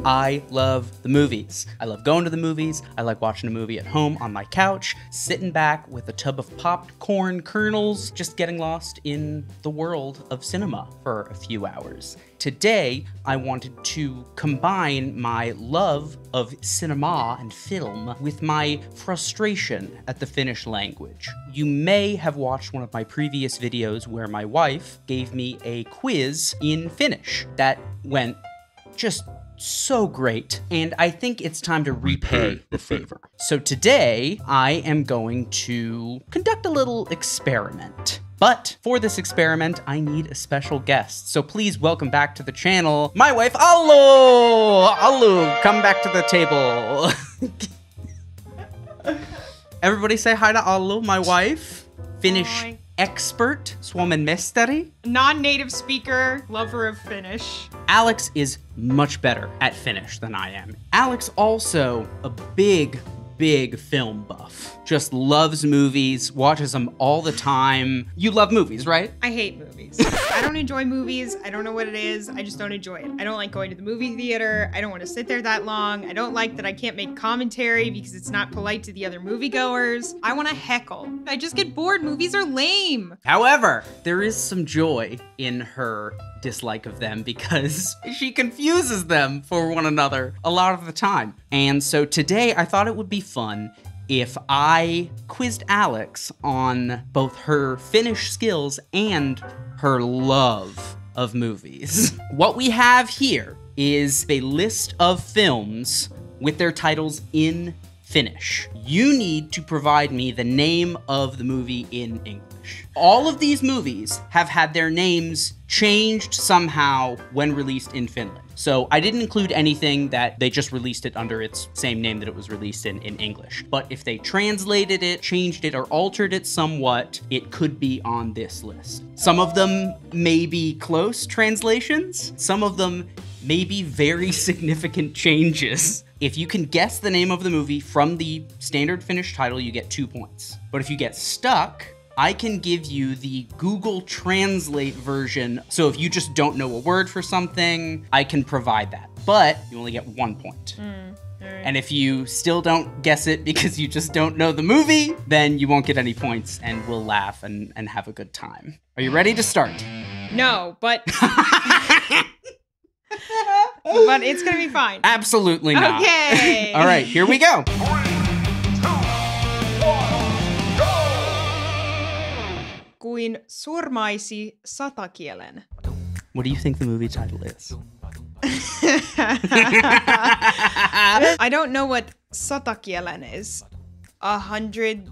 I love the movies. I love going to the movies. I like watching a movie at home on my couch, sitting back with a tub of popcorn kernels, just getting lost in the world of cinema for a few hours. Today, I wanted to combine my love of cinema and film with my frustration at the Finnish language. You may have watched one of my previous videos where my wife gave me a quiz in Finnish that went just so great, and I think it's time to repay the favor. So today, I am going to conduct a little experiment. But for this experiment, I need a special guest. So please welcome back to the channel, my wife, Allu! Allu, come back to the table. Everybody say hi to Allu, my wife. Finnish Hi. Expert, Suomen mestari. Non-native speaker, lover of Finnish. Alex is much better at Finnish than I am. Alex also a big film buff. Just loves movies, watches them all the time. You love movies, right? I hate movies. I don't enjoy movies. I don't know what it is. I just don't enjoy it. I don't like going to the movie theater. I don't want to sit there that long. I don't like that I can't make commentary because it's not polite to the other moviegoers. I want to heckle. I just get bored. Movies are lame. However, there is some joy in her dislike of them because she confuses them for one another a lot of the time. And so today I thought it would be fun if I quizzed Alex on both her Finnish skills and her love of movies. What we have here is a list of films with their titles in Finnish. You need to provide me the name of the movie in English. All of these movies have had their names changed somehow when released in Finland. So I didn't include anything that they just released it under its same name that it was released in English. But if they translated it, changed it, or altered it somewhat, it could be on this list. Some of them may be close translations. Some of them may be very significant changes. If you can guess the name of the movie from the standard Finnish title, you get 2 points. But if you get stuck, I can give you the Google Translate version. So if you just don't know a word for something, I can provide that. But you only get 1 point. Right. And if you still don't guess it because you just don't know the movie, then you won't get any points and we'll laugh and have a good time. Are you ready to start? No, but... but it's gonna be fine. Absolutely not. Okay. All right, here we go. 3, 2, 1, go! Kuin surmaisi satakielen. What do you think the movie title is? I don't know what satakielen is. 100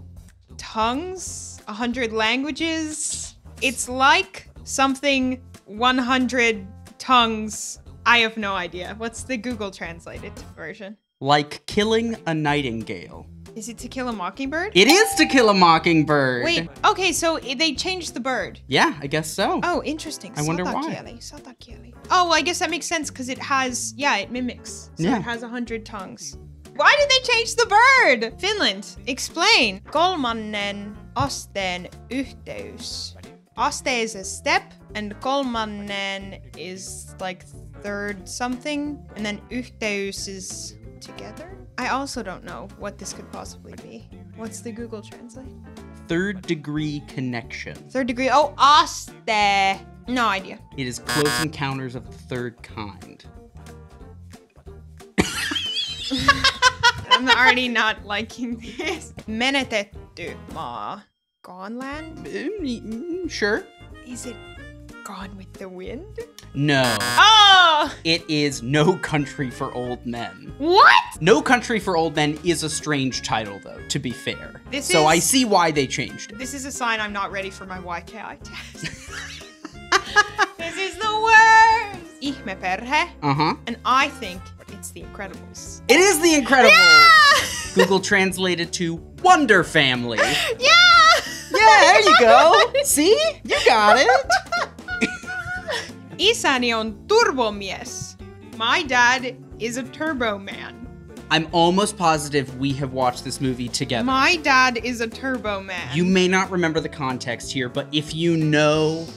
tongues? 100 languages? It's like something 100 tongues. I have no idea. What's the Google translated version? Like killing a nightingale. Is it To Kill a Mockingbird? It is To Kill a Mockingbird. Wait, okay, so they changed the bird. Yeah, I guess so. Oh, interesting. I wonder why. Satakieli. Oh, well, I guess that makes sense because it has, it mimics. So Yeah. it has 100 tongues. Why did they change the bird? Finland, explain. Kolmannen asteen yhteys. Aste is a step, and kolmannen is like third something, and then yhteys is together? I also don't know what this could possibly be. What's the Google Translate? Third degree connection. Third degree. Oh, aste. No idea. It is Close Encounters of the Third Kind. I'm already not liking this. Menetetty maa. Gone land? Sure. Is it Gone with the Wind? No. Oh! It is No Country for Old Men. What? No Country for Old Men is a strange title, though, to be fair. This so is- I see why they changed it. This is a sign I'm not ready for my YKI test. This is the worst! Ihmeperhe. Uh-huh. And I think it's The Incredibles. It is The Incredibles! Yeah! Google translated to Wonder Family. Yeah! Yeah, there you go. See? You got it. Isäni on turbomies. My dad is a turbo man. I'm almost positive we have watched this movie together. My dad is a turbo man. You may not remember the context here, but if you know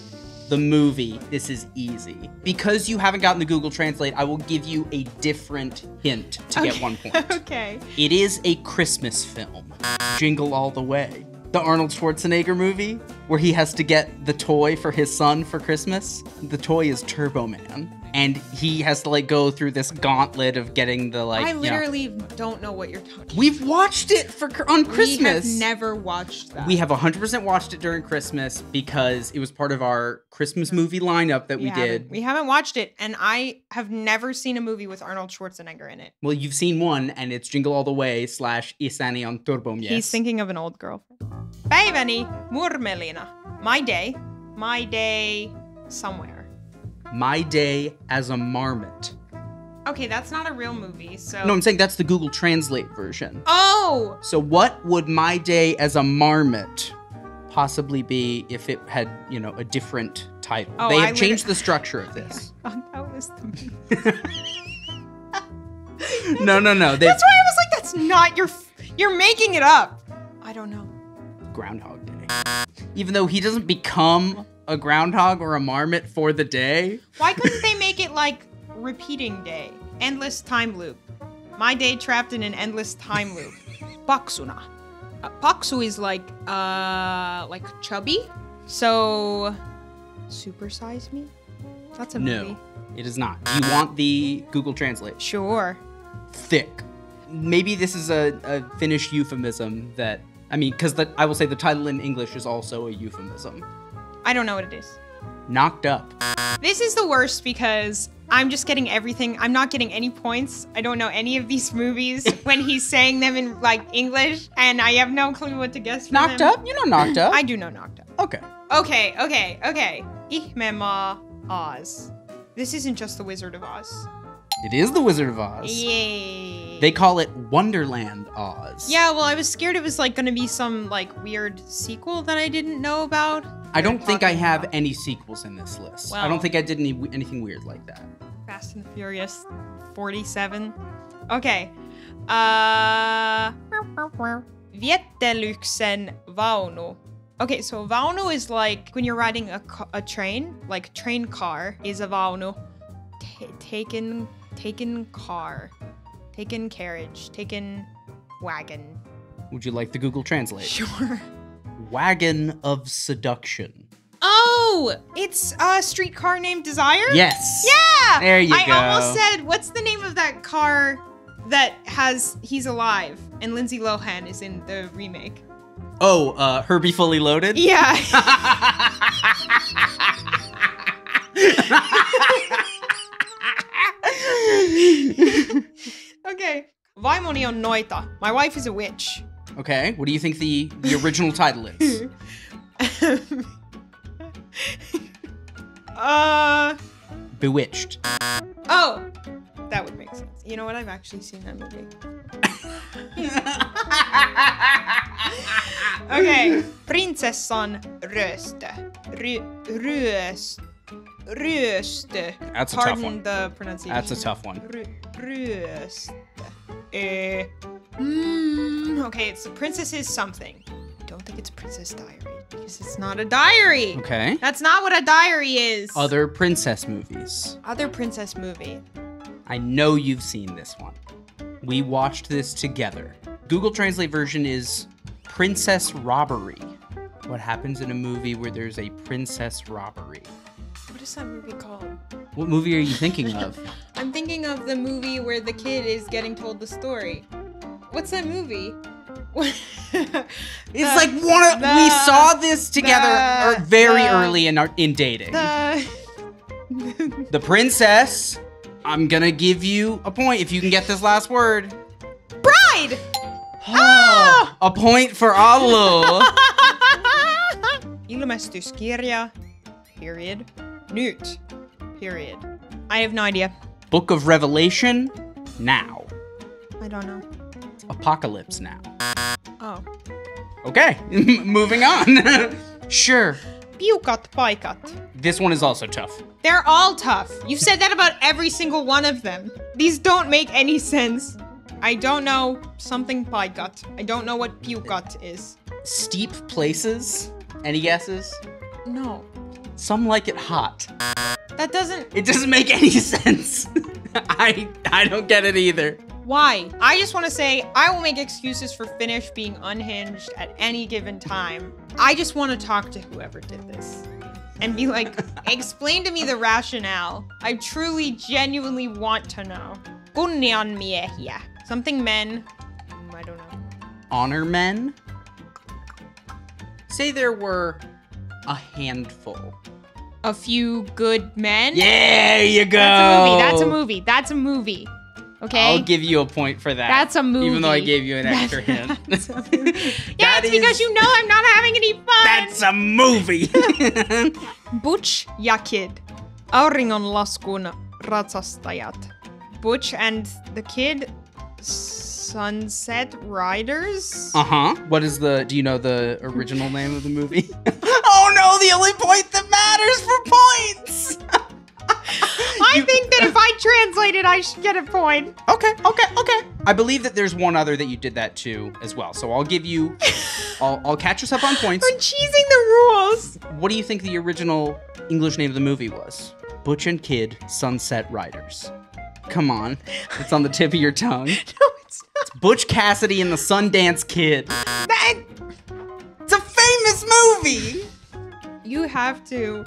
the movie, this is easy. Because you haven't gotten the Google Translate, I will give you a different hint to get 1 point. Okay. It is a Christmas film. Jingle All the Way. The Arnold Schwarzenegger movie where he has to get the toy for his son for Christmas. The toy is Turbo Man. And he has to like go through this gauntlet of getting the like. I literally don't know what you're talking about. We've watched it on Christmas. We have never watched that. We have 100% watched it during Christmas because it was part of our Christmas movie lineup that we did. We haven't watched it, and I have never seen a movie with Arnold Schwarzenegger in it. Well, you've seen one, and it's Jingle All the Way / Isäni on Turbomies. He's thinking of an old girlfriend. Päiväni murmelina. My day somewhere. My Day as a Marmot. Okay, that's not a real movie, so... No, I'm saying that's the Google Translate version. Oh! So what would My Day as a Marmot possibly be if it had, a different title? Oh, they have changed the structure of this. That was the movie. No. That's why I was like, that's not you're making it up. I don't know. Groundhog Day. Even though he doesn't become a groundhog or a marmot for the day. Why couldn't they make it like repeating day? Endless time loop. My day trapped in an endless time loop. Paksuna. Paksu is like chubby. So, Supersize Me? That's a movie. No, it is not. Do you want the Google Translate? Sure. Thick. Maybe this is a Finnish euphemism that, because I will say the title in English is also a euphemism. I don't know what it is. Knocked Up. This is the worst because I'm just getting everything. I'm not getting any points. I don't know any of these movies when he's saying them in like English, and I have no clue what to guess from Knocked him. Up? You know Knocked Up. I do know Knocked Up. Okay. Okay. Ihmema Oz. This isn't just The Wizard of Oz. It is The Wizard of Oz. Yay. They call it Wonderland Oz. Yeah, well, I was scared it was like gonna be some like weird sequel that I didn't know about. I don't think I have any sequels in this list. Well, I don't think I did anything weird like that. Fast and the Furious 47. Okay. Viettelyksen vaunu. Okay, so vaunu is like when you're riding a train, like train car is a vaunu. Taken car. Taken carriage. Taken wagon. Would you like the Google Translate? Sure. Wagon of Seduction. Oh, it's a streetcar named Desire? Yes. Yeah! There you go. I almost said, what's the name of that car that has He's Alive and Lindsay Lohan is in the remake? Oh, Herbie Fully Loaded? Yeah. Okay. Vaimoni on noita. My wife is a witch. Okay, what do you think the original title is? Bewitched. Oh, that would make sense. You know what? I've actually seen that movie. Okay. Prinsessan Röste. Röste. That's a tough Pardon one. the pronunciation. That's a tough one. Röste. Okay, it's the princess's something. I don't think it's Princess Diary because it's not a diary. Okay. That's not what a diary is. Other princess movies. Other princess movie. I know you've seen this one. We watched this together. Google Translate version is Princess Robbery. What happens in a movie where there's a princess robbery? What is that movie called? What movie are you thinking of? I'm thinking of the movie where the kid is getting told the story. What's that movie? It's like we saw this together very early in dating. The princess. I'm gonna give you a point if you can get this last word. Bride! Ah! A point for Allu. Ilmestyskirja. Period. Nyt. Period. I have no idea. Book of Revelation. Now. I don't know. Apocalypse Now. Oh. Okay, moving on. Sure. Piukat paikat. This one is also tough. They're all tough. You've said that about every single one of them. These don't make any sense. I don't know something paikat. I don't know what piukat is. Steep places. Any guesses? No. Some like it hot. That doesn't... It doesn't make any sense. I don't get it either. Why? I just want to say I will make excuses for Finnish being unhinged at any given time. I just want to talk to whoever did this and be like, explain to me the rationale. I truly, genuinely want to know. Kunnianmiehiä. Something men. I don't know. Honor men? Say there were a handful. A few good men? Yeah, there you go. That's a movie. That's a movie. Okay? I'll give you a point for that. That's a movie. Even though I gave you an extra hint. Yeah, it's because you know I'm not having any fun. That's a movie. Butch ja Kid. Auringonlaskun ratsastajat. Butch and the Kid. Sunset Riders? Uh-huh. What is do you know the original name of the movie? Oh no, the only point that matters for points! I think that if I translate it, I should get a point. Okay. I believe that there's one other that you did that to as well. So I'll give you, I'll catch us up on points. We're cheesing the rules. What do you think the original English name of the movie was? Butch and Kid, Sunset Riders. Come on, it's on the tip of your tongue. No, it's not. It's Butch Cassidy and the Sundance Kid. It's a famous movie. You have to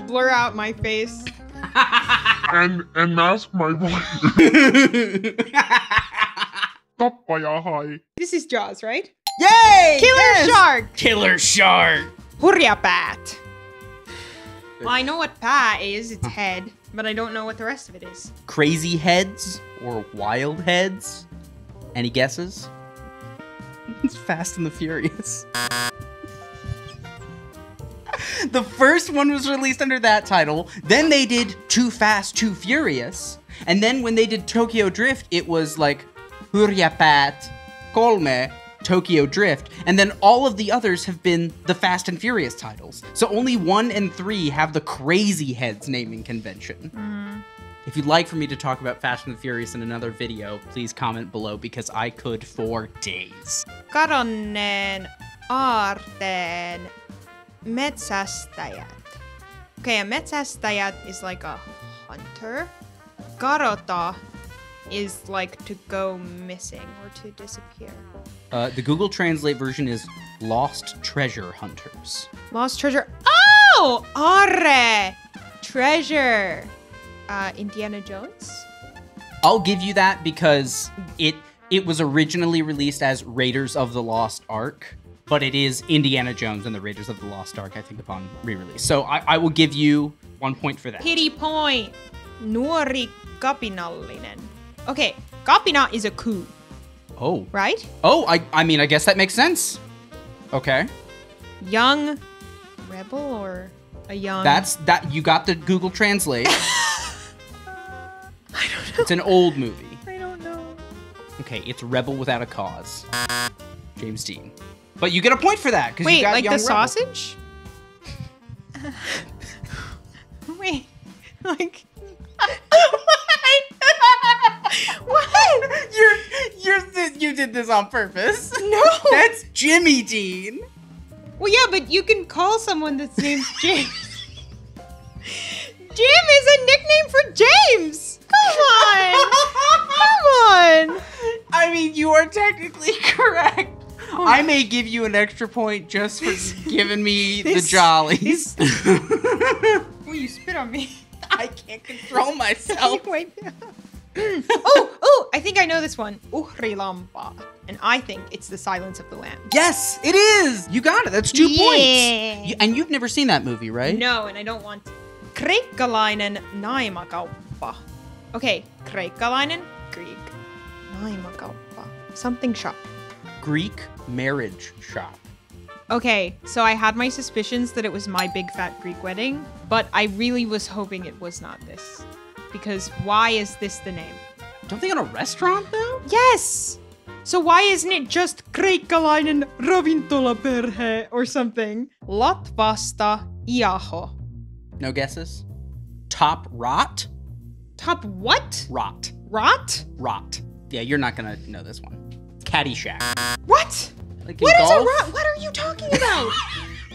blur out my face. and mask my voice. Tappaja hai. This is Jaws, right? Yay! Killer shark! Killer shark! Hurjapäät. Well, I know what pää is, it's head, but I don't know what the rest of it is. Crazy heads or wild heads? Any guesses? It's Fast and the Furious. The first one was released under that title. Then they did Too Fast, Too Furious. And then when they did Tokyo Drift, it was like Hurjapäät, Kolme, Tokyo Drift. And then all of the others have been the Fast and Furious titles. So only 1 and 3 have the Crazy Heads naming convention. If you'd like for me to talk about Fast and the Furious in another video, please comment below because I could for days. Kadonneen aarteen metsästäjät. Okay, a metsästäjät is like a hunter. Kadota is like to go missing or to disappear. The Google Translate version is Lost Treasure Hunters. Lost treasure. Oh! Aarre! Treasure. Indiana Jones? I'll give you that because it was originally released as Raiders of the Lost Ark, but it is Indiana Jones and the Raiders of the Lost Ark, I think, upon re-release. So I will give you 1 point for that. Pity point. Nuori kapinallinen. Okay, kapina is a coup, Oh. right? Oh, I mean, I guess that makes sense. Okay. Young rebel or a young... You got the Google Translate. I don't know. It's an old movie. I don't know. Okay, it's Rebel Without a Cause. James Dean. But you get a point for that because you Wait, got like Young the Rebel. sausage? Wait, like... What? You did this on purpose. No. That's Jimmy Dean. Well, yeah, but you can call someone that's named James. Jim is a nickname for James. Come on. Come on. I mean, you are technically correct. I may give you an extra point just for giving me the jollies. Oh, you spit on me. I can't control myself. Wait. Oh, I think I know this one. Uhrilampa. And I think it's The Silence of the Lambs. Yes, it is. You got it. That's 2 Yeah. points. And you've never seen that movie, right? No, and I don't want to. Kreikkalainen naimakauppa. Okay, kreikkalainen, Greek. Naimakauppa. Something shop. Greek marriage shop. Okay, so I had my suspicions that it was My Big Fat Greek Wedding, but I really was hoping it was not this. Because why is this the name? Don't they own a restaurant, though? Yes! So why isn't it just kreikkalainen ravintolaperhe or something? Latvasta Iaho. No guesses? Top Rot? Top what? Rot. Rot? Rot. Yeah, you're not gonna know this one. Caddyshack. What? Like in What is a golf? rot? What are you talking about?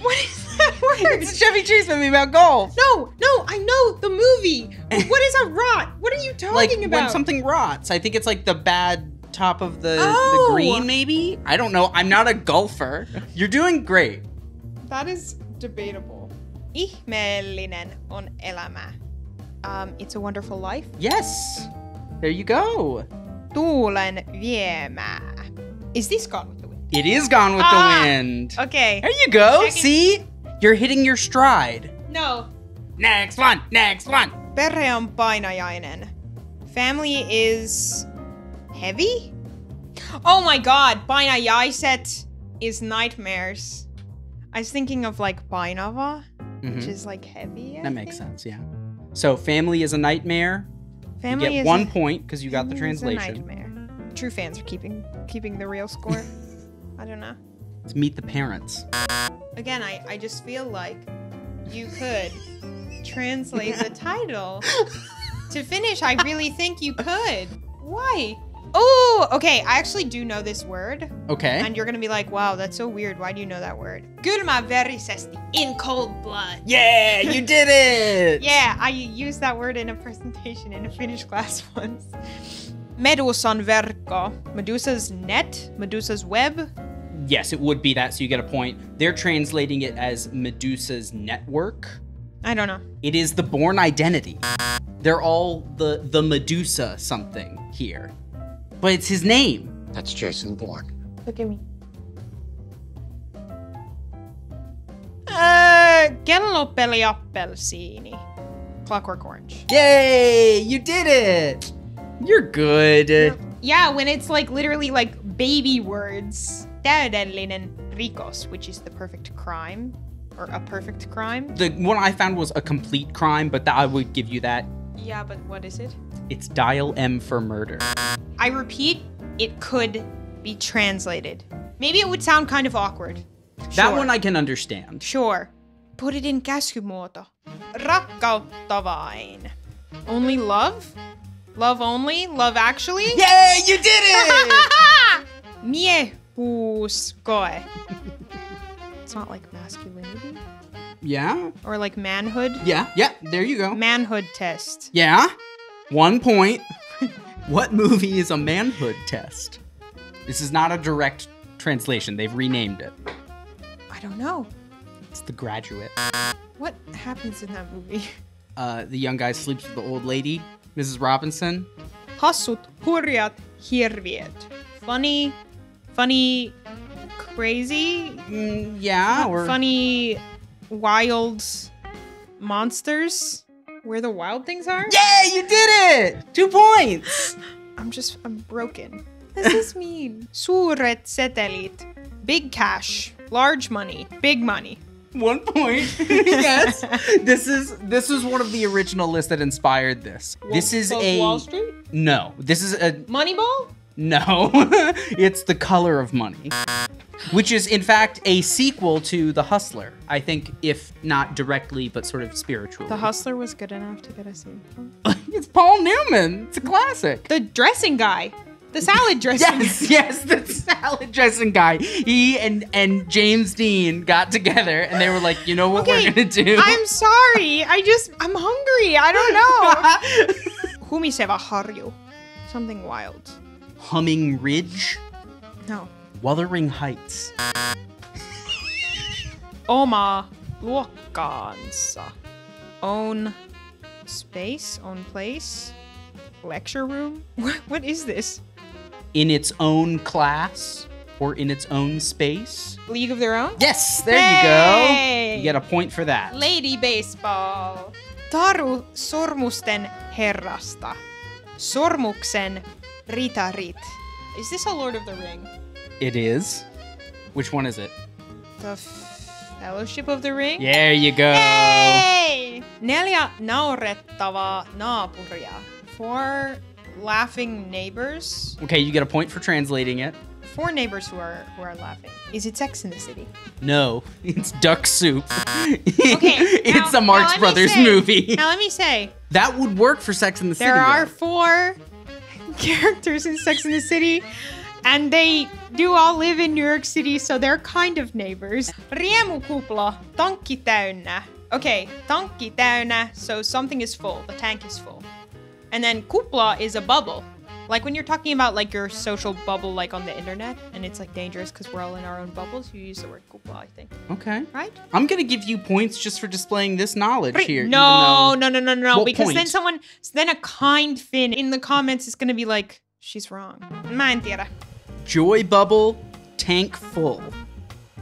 What is that word? It's a Chevy Chase movie about golf. No, I know the movie. What is a rot? What are you talking Like about? when something rots. I think it's like the bad top of the Oh. green, maybe? I don't know. I'm not a golfer. You're doing great. That is debatable. Ihmeellinen on elämä. It's a Wonderful Life. Yes. There you go. Tuulen viemää. Is this Gone with the Wind? It is Gone with the Wind. Okay. There you go. Second. See? You're hitting your stride. No. Next one. Next one. Perhe on painajainen. Family is heavy? Oh my god, painajaiset is nightmares. I was thinking of like painava, which is like heavy. That makes sense, yeah. So family is a nightmare. Family you get is 1 point because you got the family is a translation. nightmare. True fans are keeping the real score. I don't know. Let's meet the parents. Again, I just feel like you could translate the title to Finnish. I really think you could. Why? Oh, okay. I actually do know this word. Okay. And you're gonna be like, wow, that's so weird. Why do you know that word? Kylmäverisesti, in cold blood. Yeah, you did it! Yeah, I used that word in a presentation in a Finnish class once. Medusan verkko. Medusa's net, Medusa's web. Yes, it would be that, so you get a point. They're translating it as Medusa's network. I don't know. It is the Bourne identity. They're all the Medusa something here. But it's his name. That's Jason Bourne. Look at me. Kellopeli appelsiini. Clockwork Orange. Yay! You did it! You're good. Yeah, when it's like literally like baby words. Täydellinen rikos, which is the perfect crime. Or a perfect crime. The one I found was a complete crime, but I would give you that. Yeah, but what is it? It's dial M for murder. I repeat, it could be translated. Maybe it would sound kind of awkward. That Sure. one I can understand. Sure. Put it in käskymuoto. Rakkautta vain. Only love? Love only? Love actually? Yay, you did it! Miehuuskoe. It's not like masculinity? Yeah? Or like manhood? Yeah, there you go. Manhood test. Yeah? 1 point. What movie is a manhood test? This is not a direct translation. They've renamed it. I don't know. It's The Graduate. What happens in that movie? The young guy sleeps with the old lady, Mrs. Robinson. Hassut, hurjat, hirviöt. Funny, crazy, Yeah, or... funny, wild monsters. Where the wild things are? Yeah, you did it! 2 points! I'm broken. What does this mean? Suuret setelit. Big cash. Large money. Big money. 1 point. Yes. This is one of the original lists that inspired this. This is a... Wall Street? No. This is a... Moneyball? No. It's The Color of Money. Which is, in fact, a sequel to The Hustler. I think, if not directly, but sort of spiritually. The Hustler was good enough to get a sequel. It's Paul Newman. It's a classic. The dressing guy. The salad dressing guy. Yes, the salad dressing guy. He and James Dean got together and they were like, you know what we're gonna do? I'm sorry. I'm hungry. I don't know. Humiseva harju. Something wild. Humming Ridge. No. Wuthering Heights. Oma luokkaansa. Own space, own place. Lecture room? What is this? In its own class or in its own space. League of Their Own? Yes, there you Hey! go. You get a point for that. Lady Baseball. Taru sormusten herrasta. Sormuksen ritarit. Is this a Lord of the Ring? It is. Which one is it? The Fellowship of the Ring? There you go. Hey! 4 naurettavaa naapuria. 4 laughing neighbors. Okay, you get a point for translating it. 4 neighbors who are laughing. Is it Sex in the City? No, it's Duck Soup. Okay, It's now a Marx let me Brothers say- movie. Now let me say, That would work for Sex in the City. there are though. 4 characters in Sex in the City, And they do all live in New York City, so they're kind of neighbors. Riemukupla, tankki täynnä. Okay, tankki täynnä, so something is full, the tank is full. And then kupla is a bubble. Like when you're talking about like your social bubble like on the internet, and it's like dangerous because we're all in our own bubbles, you use the word kupla, I think. Okay. Right? I'm gonna give you points just for displaying this knowledge here. No, What because point? then a kind Finn in the comments is gonna be like, she's wrong. Mä en tiedä. Joy bubble, tank full.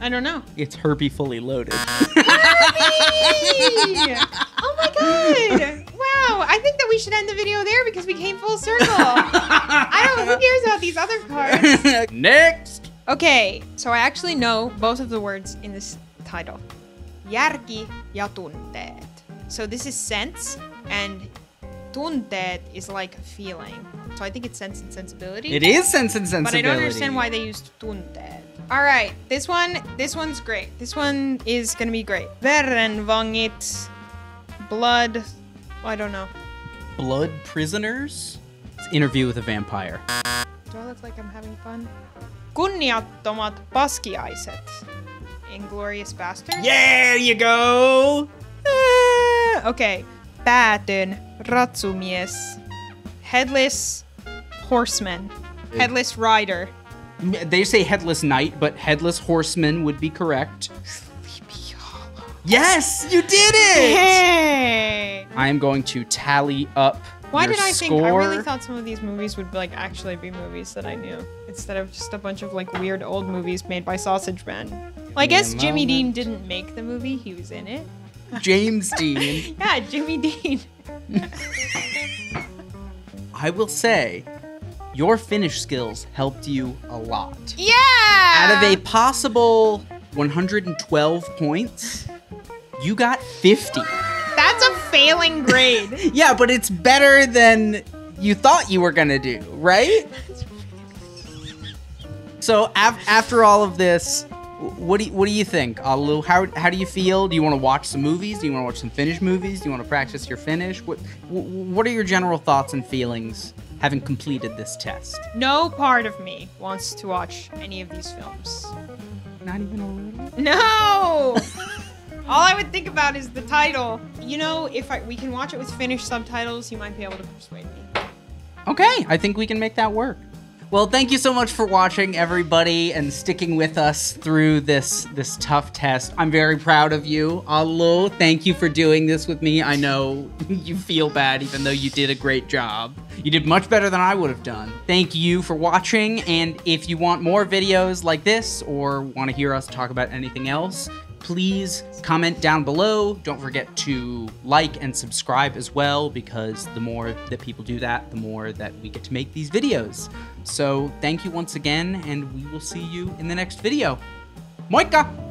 I don't know. It's Herbie fully loaded. Herbie! Oh my god! Wow, I think that we should end the video there because we came full circle. I don't. Who cares about these other cards? Next. Okay, so I actually know both of the words in this title. Järki ja tunteet. So this is sense, and tunteet is like a feeling. So I think it's sense and sensibility. It is sense and sensibility. But I don't understand why they used tunteet. All right, this one's great. This one is gonna be great. Verenvangit, blood, I don't know. Blood prisoners? It's Interview with a Vampire. Do I look like I'm having fun? Kunniattomat paskiaiset. Inglorious Bastard? There you go! Okay. Päätön ratsumies. Headless horseman. Headless rider. They say headless knight, but headless horseman would be correct. Sleepy Hollow. Yes, you did it! Hey! I am going to tally up Why your did I think? score. I really thought some of these movies would like actually be movies that I knew instead of just a bunch of like weird old movies made by Sausage Men. Well, I guess Jimmy Dean didn't make the movie; he was in it. James Dean. Yeah, Jimmy Dean. I will say, your Finnish skills helped you a lot. Yeah. Out of a possible 112 points, you got 50. That's a failing grade. Yeah, but it's better than you thought you were gonna do, right? So after all of this, what do you think, Allu? How do you feel? Do you want to watch some movies? Do you want to watch some Finnish movies? Do you want to practice your Finnish? What are your general thoughts and feelings having completed this test? No part of me wants to watch any of these films. Not even a little? No! All I would think about is the title. You know, if we can watch it with Finnish subtitles, you might be able to persuade me. Okay, I think we can make that work. Well, thank you so much for watching, everybody, and sticking with us through this tough test. I'm very proud of you. Allu, thank you for doing this with me. I know you feel bad, even though you did a great job. You did much better than I would have done. Thank you for watching, and if you want more videos like this, or want to hear us talk about anything else, please comment down below. Don't forget to like and subscribe as well, because the more that people do that, the more that we get to make these videos. So thank you once again, and we will see you in the next video. Moikka!